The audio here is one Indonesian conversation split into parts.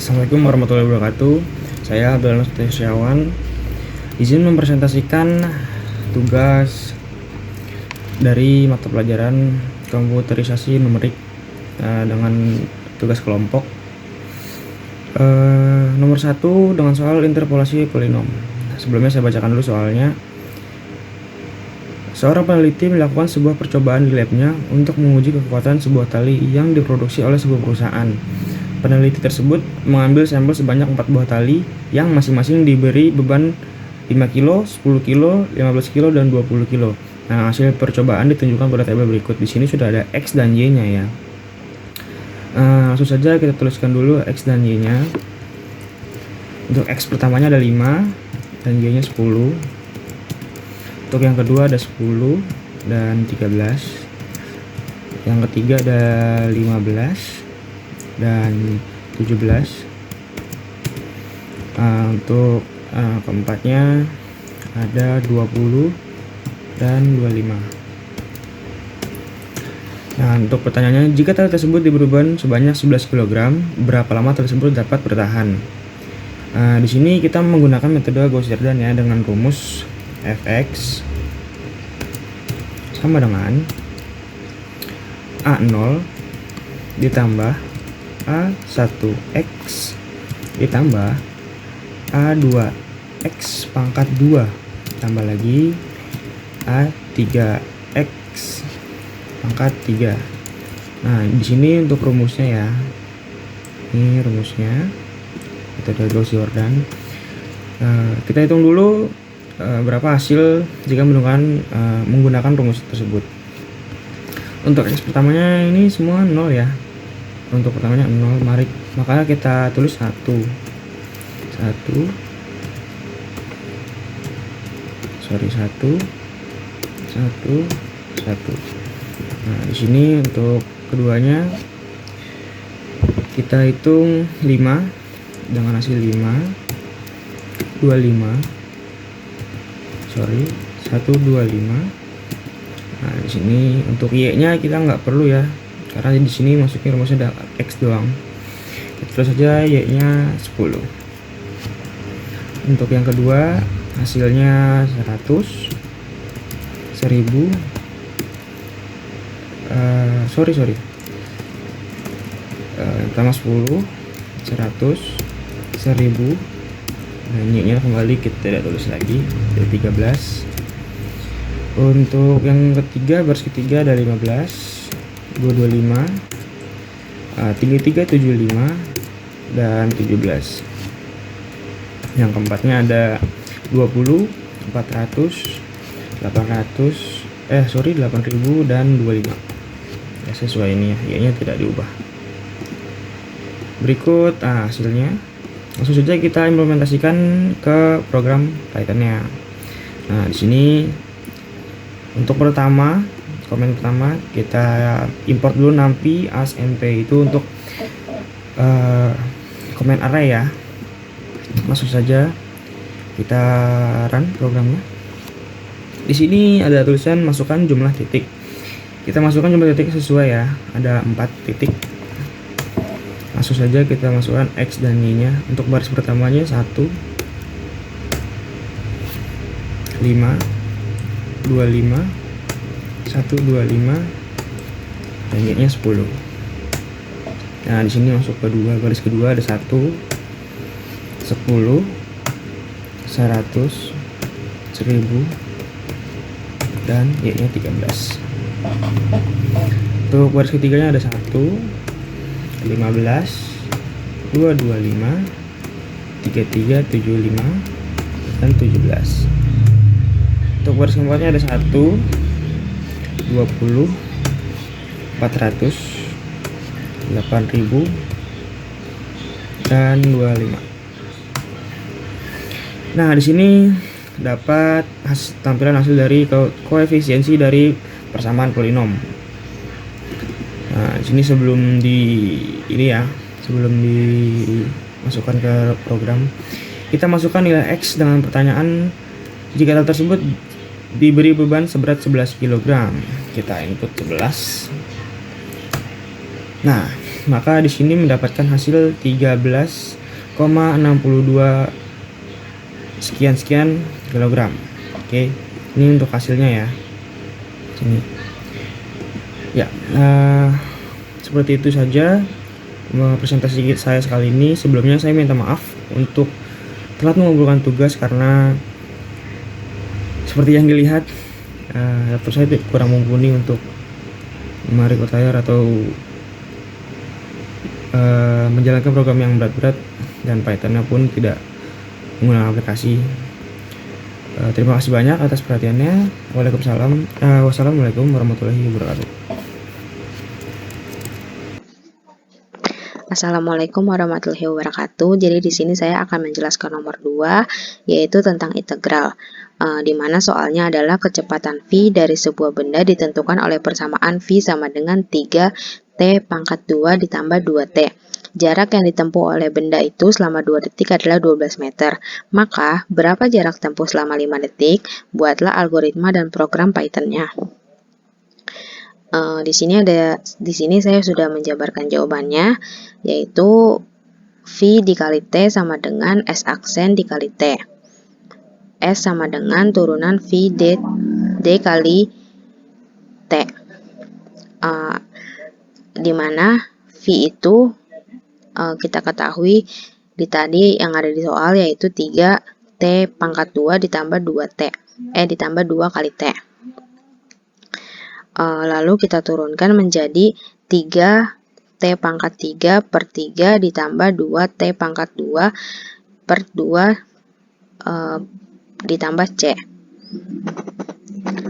Assalamualaikum warahmatullahi wabarakatuh. Saya Abdul Setiawan. Izin mempresentasikan tugas dari mata pelajaran komputerisasi numerik dengan tugas kelompok. Nomor 1 dengan soal interpolasi polinom. Sebelumnya saya bacakan dulu soalnya. Seorang peneliti melakukan sebuah percobaan di labnya untuk menguji kekuatan sebuah tali yang diproduksi oleh sebuah perusahaan. Peneliti tersebut mengambil sampel sebanyak 4 buah tali yang masing-masing diberi beban 5 kilo, 10 kilo, 15 kilo, dan 20 kilo. Nah, hasil percobaan ditunjukkan pada tabel berikut. Di sini sudah ada X dan Y-nya ya. Langsung saja kita tuliskan dulu X dan Y-nya. Untuk X pertamanya ada 5 dan Y-nya 10. Untuk yang kedua ada 10 dan 13. Yang ketiga ada 15 dan 17. Untuk keempatnya ada 20 dan 25. Nah, untuk pertanyaannya, jika tali tersebut diberi beban sebanyak 11 kg, berapa lama tali tersebut dapat bertahan? Di sini kita menggunakan metode Gauss-Jordan ya, dengan rumus Fx sama dengan A0 ditambah A1x ditambah A2x pangkat 2 tambah lagi A3x pangkat 3. Nah, di sini untuk rumusnya ya. Ini rumusnya metode Gauss-Jordan. Kita hitung dulu berapa hasil jika menggunakan rumus tersebut. Untuk X pertamanya ini semua 0 ya. Untuk pertamanya 0, makanya kita tulis 1. Nah, di sini untuk keduanya kita hitung 5 dengan hasil 125. Nah, di sini untuk Y-nya kita nggak perlu ya, karena di sini masuknya rumusnya ada X doang. Kita tulis saja Y-nya 10. Untuk yang kedua hasilnya 100, 1000, pertama 10, 100, 1000, dan Y-nya kembali kita tidak tulis lagi, ada 13. Untuk yang ketiga, baris ketiga ada 15, 225, 3375, dan 17. Yang keempatnya ada 20, 400, 8000, dan 25. Ya, sesuai ini ya, Y-nya tidak diubah. Berikut hasilnya. Langsung saja kita implementasikan ke program Python-nya. Nah, di sini untuk komen pertama kita import dulu numpy as np, itu untuk komen array ya. Masuk saja, kita run programnya. Di sini ada tulisan masukkan jumlah titik. Kita masukkan jumlah titik sesuai ya, ada 4 titik. Langsung saja kita masukkan X dan Y-nya. Untuk baris pertamanya 1, 5, 25, 125, dan Y-nya 10. Nah, di sini masuk kedua, baris kedua ada 1, 10, 100, 1000, dan Y-nya 13. Untuk baris ketiganya ada 1, 15, 225, 3375, dan 17. Untuk baris keempatnya ada 1, 20, 400, 8000, dan 25. Nah, di sini dapat tampilan hasil dari koefisiensi dari persamaan polinom. Nah, di sini sebelum dimasukkan ke program, kita masukkan nilai X dengan pertanyaan jika hal tersebut diberi beban seberat 11 kg. Kita input 11. Nah, maka di sini mendapatkan hasil 13,62 sekian kilogram. Oke, ini untuk hasilnya ya. Sini. Ya, seperti itu saja presentasi saya sekali ini. Sebelumnya saya minta maaf untuk telat mengumpulkan tugas karena seperti yang dilihat laptop saya kurang mumpuni untuk merecord layar atau menjalankan program yang berat-berat, dan Python-nya pun tidak menggunakan aplikasi. Terima kasih banyak atas perhatiannya. Wassalamualaikum warahmatullahi wabarakatuh. Assalamualaikum warahmatullahi wabarakatuh. Jadi di sini saya akan menjelaskan nomor 2, yaitu tentang integral. Di mana soalnya adalah kecepatan V dari sebuah benda ditentukan oleh persamaan V sama dengan 3T pangkat 2 ditambah 2T. Jarak yang ditempuh oleh benda itu selama 2 detik adalah 12 meter. Maka, berapa jarak tempuh selama 5 detik? Buatlah algoritma dan program Python-nya. Di sini saya sudah menjabarkan jawabannya, yaitu V dikali T sama dengan S aksen dikali T. S sama dengan turunan V D kali T. Di mana V itu kita ketahui tadi yang ada di soal, yaitu 3T pangkat 2 ditambah 2T. Ditambah 2 kali T. Lalu kita turunkan menjadi 3T pangkat 3 per 3 ditambah 2T pangkat 2 per 2 ditambah C.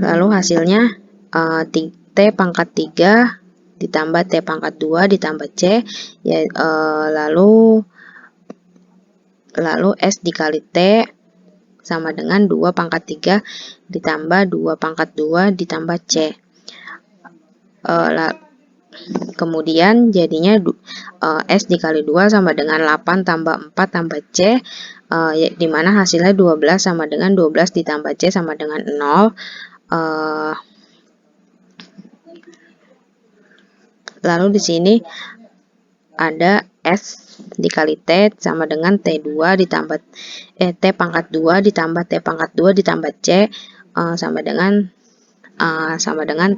Lalu hasilnya T pangkat 3 ditambah T pangkat 2 ditambah C, lalu S dikali T sama dengan 2 pangkat 3 ditambah 2 pangkat 2 ditambah C. Kemudian jadinya S dikali 2 sama dengan 8 tambah 4 tambah C, di mana hasilnya 12 sama dengan 12 ditambah C sama dengan 0. Lalu di sini ada S dikali T sama dengan T2 ditambah T pangkat 2 ditambah T pangkat 2 ditambah C sama dengan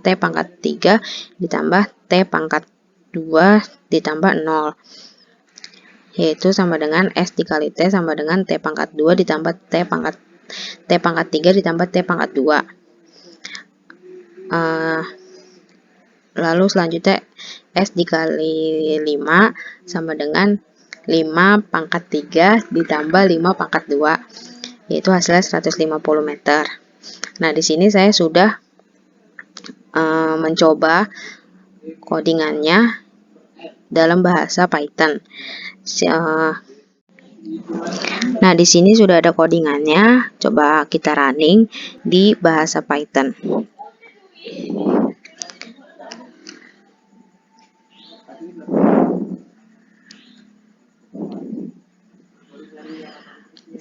T pangkat 3 ditambah T pangkat 2 ditambah 0, yaitu sama dengan S dikali T sama dengan T pangkat 2 ditambah T pangkat 3 ditambah T pangkat 2. Lalu selanjutnya S dikali 5 sama dengan 5 pangkat 3 ditambah 5 pangkat 2, yaitu hasilnya 150 meter. Nah, di sini saya sudah mencoba codingannya dalam bahasa Python. Nah, di sini sudah ada codingannya. Coba kita running di bahasa Python.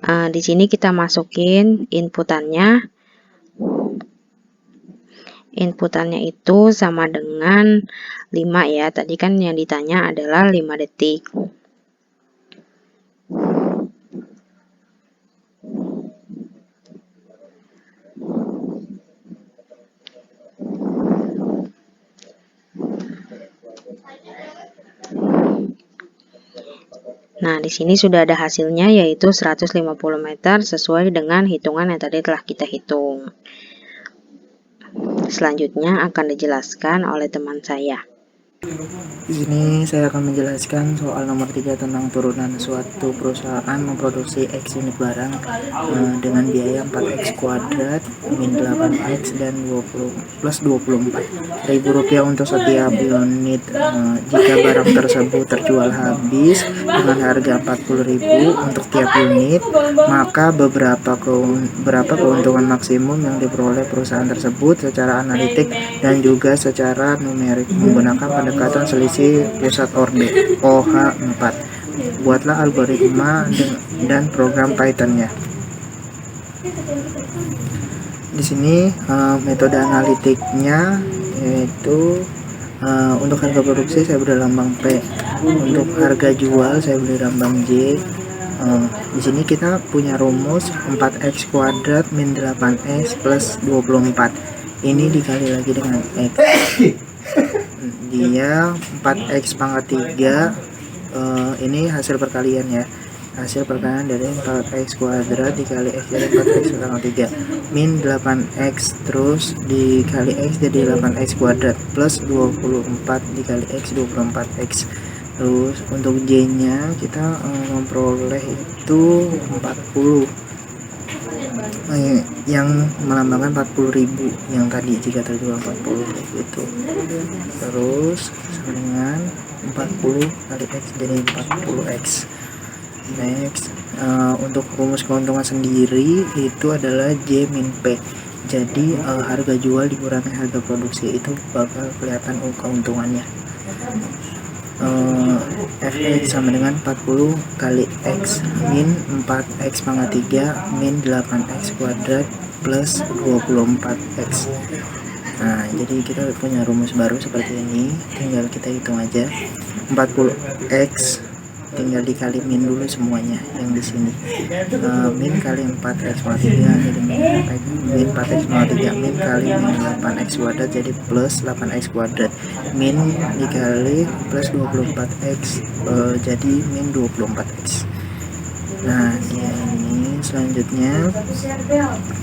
Di sini kita masukin inputannya. Inputannya itu sama dengan 5 ya. Tadi kan yang ditanya adalah 5 detik. Nah, di sini sudah ada hasilnya, yaitu 150 meter sesuai dengan hitungan yang tadi telah kita hitung. Selanjutnya akan dijelaskan oleh teman saya. Di sini saya akan menjelaskan soal nomor 3 tentang turunan suatu perusahaan memproduksi X unit barang dengan biaya 4X kuadrat min 8X dan 20 plus 24 ribu rupiah untuk setiap unit. Jika barang tersebut terjual habis dengan harga 40.000 untuk tiap unit, maka berapa keuntungan maksimum yang diperoleh perusahaan tersebut secara analitik dan juga secara numerik menggunakan pendekatan selisih pusat order OH4. Buatlah algoritma dan program Python-nya. Di sini metode analitiknya yaitu Untuk harga produksi saya beri lambang P, untuk harga jual saya beri lambang J. Di sini kita punya rumus 4x kuadrat min 8x plus 24. Ini dikali lagi dengan x. Dia 4x pangkat 3. Ini hasil perkalian ya. Hasil perkalian dari 4x kuadrat dikali x jadi 4x pangkat 3 min 8x terus dikali x jadi 8x kuadrat plus 24 dikali x 24x. Terus untuk J nya kita memperoleh itu 40, yang melambangkan 40.000 yang tadi jika terjual 40 itu. Terus sama dengan 40 kali x jadi 40x. Next, untuk rumus keuntungan sendiri itu adalah J min P. Jadi harga jual dikurangi harga produksi itu bakal kelihatan keuntungannya. Fx sama dengan 40 kali x min 4x pangkat 3 min 8x kuadrat plus 24x. Nah, jadi kita punya rumus baru seperti ini, tinggal kita hitung aja. 40x tinggal dikali min dulu semuanya yang di sini. Min kali 4x pangkat 3 jadi min 4x pangkat 3 min kali min 8x kuadrat jadi plus 8x kuadrat min dikali plus 24x jadi min 24x. Nah, ini selanjutnya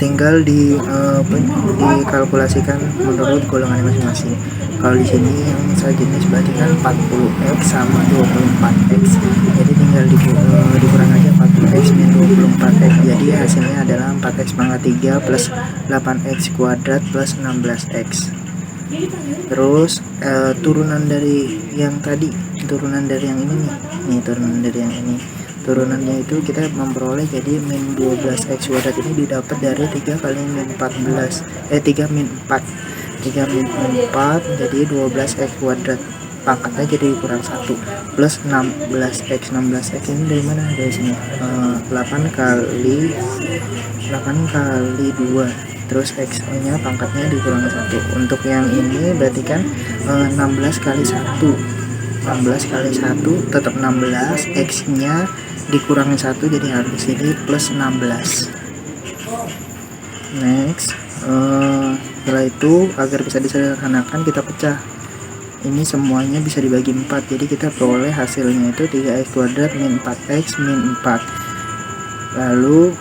tinggal dikalkulasikan menurut golongan masing-masing. Kalau di sini yang sejenis berarti kan 40x sama 24x. Jadi tinggal dikurang aja 40x min 24x. Jadi hasilnya adalah 4x pangkat 3 plus 8x kuadrat plus 16x. Terus turunan dari yang tadi, turunan dari yang ini nih, turunan dari yang ini. Turunannya itu kita memperoleh jadi min 12x kuadrat ini didapat dari 3 kali min 14 3 min 4 jadi 12x kuadrat, pangkatnya jadi kurang 1 plus 16x ini dari mana? Dari sini. 8 kali 2 terus x nya pangkatnya dikurang 1. Untuk yang ini berarti kan 16 kali 1 tetap 16, x nya dikurangi 1 jadi harus ini plus 16. Next, setelah itu agar bisa disederhanakan kita pecah. Ini semuanya bisa dibagi 4, jadi kita peroleh hasilnya itu 3x kuadrat min 4x min 4. Lalu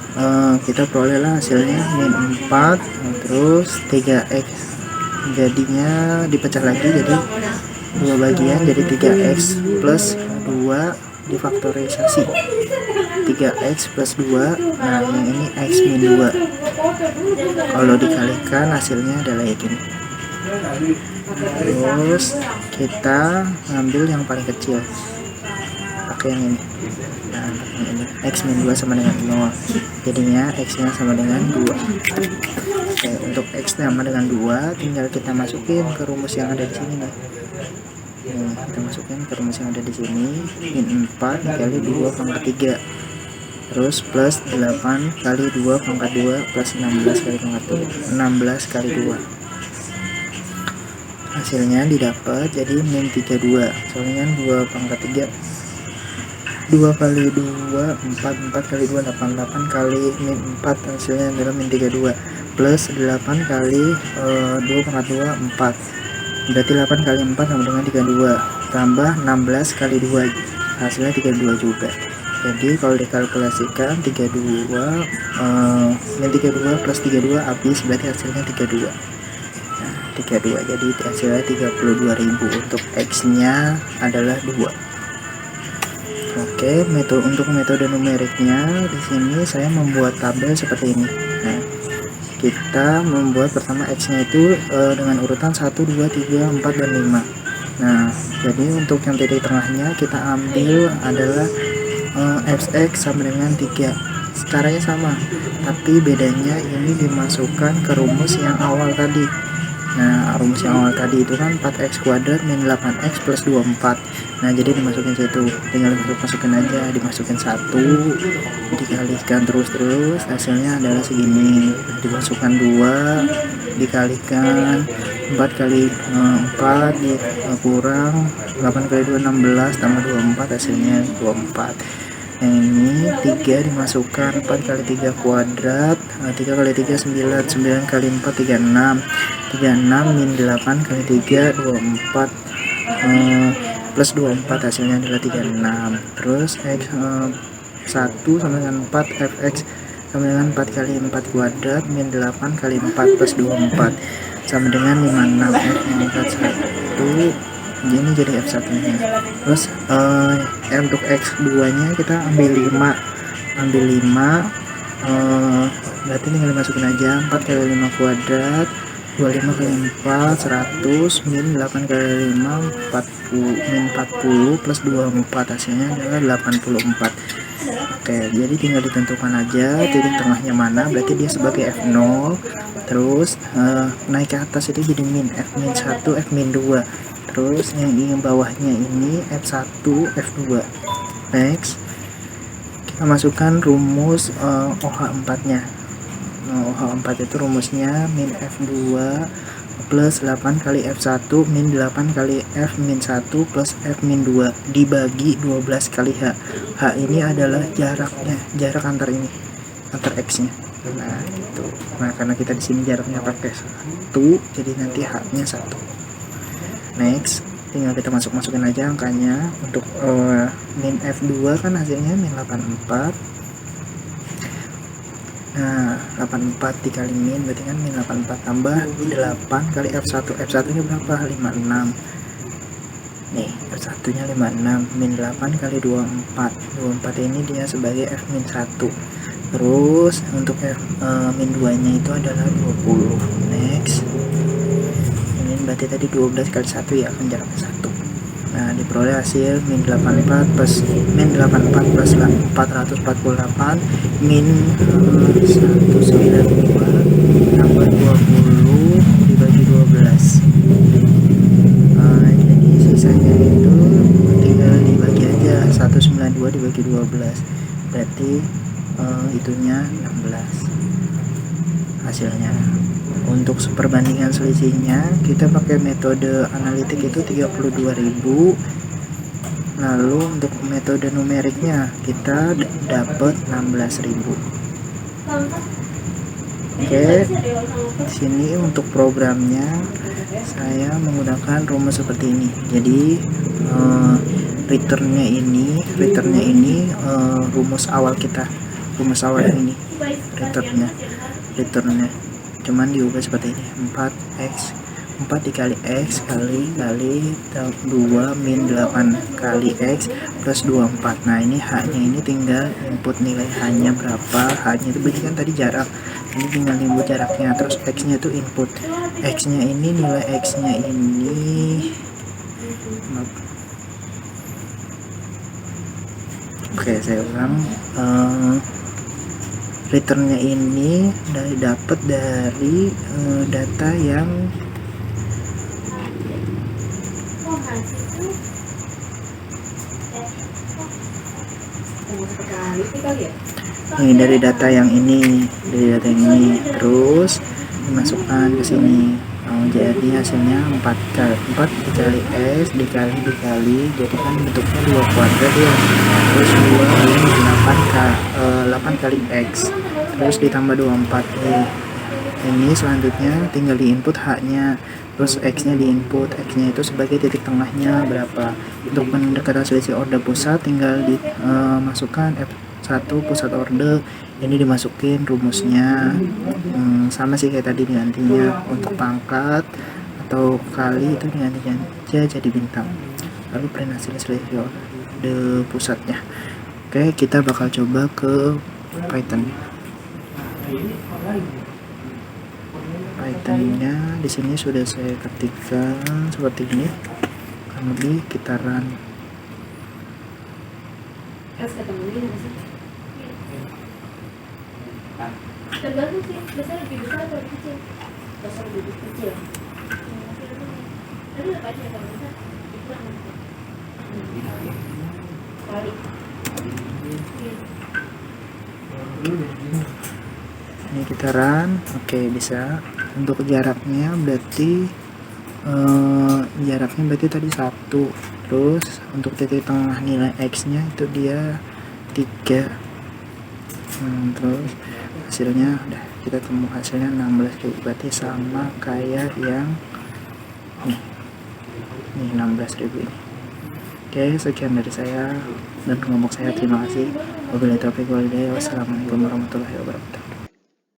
kita perolehlah hasilnya min 4 terus 3x, jadinya dipecah lagi jadi 2 bagian jadi 3x plus 2 difaktorisasi 3x plus 2. Nah, yang ini x min 2. Kalau dikalikan hasilnya adalah ini. Terus kita ngambil yang paling kecil, pakai yang ini. Nah, ini x min 2 sama dengan 0, jadinya x nya sama dengan 2. Oke, untuk x sama dengan 2 tinggal kita masukin ke rumus yang ada di sini nih. Kita masukin ke rumus yang ada di sini, min 4 dikali 2 pangkat 3 terus plus 8 kali 2 pangkat 2 plus 16 kali pangkat 2 16 kali 2. Hasilnya didapat jadi min 32, soalnya 2 pangkat 3 2 kali 2 4 kali 2 8 kali min 4 hasilnya adalah min 32 plus 8 kali 2 pangkat 2 4, berarti 8 kali 4 sama dengan 32 tambah 16 kali 2 hasilnya 32 juga. Jadi kalau dikalkulasikan 32 min 32 plus 32 habis, berarti hasilnya 32. Nah, 32 jadi hasilnya 32.000. Untuk x nya adalah 2. Oke, untuk metode numeriknya di sini saya membuat tabel seperti ini. Nah, kita membuat pertama x nya itu dengan urutan 1 2 3 4 dan 5. Nah, jadi untuk yang titik tengahnya kita ambil adalah fx sama dengan 3. Caranya sama, tapi bedanya ini dimasukkan ke rumus yang awal tadi. Nah, rumus yang awal tadi itu kan 4x kuadrat min 8x plus 24. Nah, jadi dimasukin situ, tinggal masukin aja, dimasukin 1 dikalikan terus hasilnya adalah segini. Dimasukkan 2 dikalikan 4 kali 4 kurang 8 kali 2 16 tambah 24 hasilnya 24. Yang ini 3 dimasukkan 4 kali 3 kuadrat, 3 kali 3 9, 9 kali 4 36, 36 min 8 kali 3 24 plus 24 hasilnya adalah 36. Terus x 1 sama dengan 4 fx sama dengan 4 kali 4 kuadrat min 8 kali 4 plus 24 sama dengan 56. F pangkat 1 ini jadi F1 nya. Terus untuk X2 nya kita ambil 5 berarti tinggal dimasukin aja 4 kali 5 kuadrat 25 kali 4 100 min 8 kali 5 40 min 40 plus 24 hasilnya adalah 84. Oke, jadi tinggal ditentukan aja titik tengahnya mana, berarti dia sebagai F0. Terus naik ke atas itu jadi min F-1 F-2. Terus yang bawahnya ini F1 F2. Next kita masukkan rumus OH4 nya. OH4 itu rumusnya min F2 plus 8 kali F1 min 8 kali F min 1 plus F min 2 dibagi 12 kali H. H ini adalah jaraknya, jarak antar ini, antar X nya. Nah gitu. Nah karena kita di sini jaraknya pakai 1, jadi nanti H nya 1. Next tinggal kita masukin aja angkanya. Untuk min F2 kan hasilnya min 84. Nah 84 dikali min berarti kan min 84 tambah 8 kali F1. F1 nya berapa? 56. Nih F1 nya 56 min 8 kali 24. 24 ini dia sebagai F min 1. Terus untuk F min 2 nya itu adalah 20. Next ini berarti tadi 12 kali 1 ya, kan jaraknya 1. Nah diperoleh hasil min 84 plus min 84 plus 448 min 192 tambah 20 dibagi 12. Jadi sisanya itu tinggal dibagi aja, 192 dibagi 12 berarti itunya 16 hasilnya. Untuk perbandingan selisihnya kita pakai metode analitik itu 32.000. Lalu untuk metode numeriknya kita dapat 16.000. Oke, di sini untuk programnya saya menggunakan rumus seperti ini. Jadi returnnya ini rumus awal kita, rumus awal ini returnnya cuman diubah seperti ini, 4 dikali X kali 2 min 8 kali X plus 24. Nah ini H nya ini tinggal input nilai H nya berapa. H nya itu berarti kan tadi jarak, ini tinggal input jaraknya. Terus X nya itu input, X nya ini nilai X nya ini oke saya ulang. Returnnya ini dapat dari data yang ini, dari data yang ini, terus dimasukkan ke sini. Jadi hasilnya 4 dikali S dikali jadi kan bentuknya 2 kuadrat ya. Terus 2 ini 8 kali X terus ditambah 24. Ini selanjutnya tinggal diinput H nya, terus X nya diinput, X nya itu sebagai titik tengahnya berapa. Untuk pendekatan selisih order pusat tinggal dimasukkan F1 pusat order, ini dimasukin rumusnya. Sama sih kayak tadi gantinya. Untuk pangkat atau kali itu digantinya aja jadi bintang, lalu print hasil selisih order pusatnya. Oke, kita bakal coba ke Pythonnya di sini sudah saya ketikkan seperti ini. Kemudian kita run. Tergantung sih, biasanya lebih besar atau lebih kecil. Besar lebih kecil. Tapi apa aja yang besar? Kali. Ini kita run. Oke, bisa. Untuk jaraknya berarti Jaraknya berarti tadi 1, terus untuk titik tengah nilai X nya itu dia 3. Terus hasilnya udah kita temu hasilnya 16.000, berarti sama kayak yang nih 16.000 ini. Oke, sekian dari saya dan kelompok saya, terima kasih. Wabillahi taufiq wal hidayah. Wassalamualaikum warahmatullahi wabarakatuh.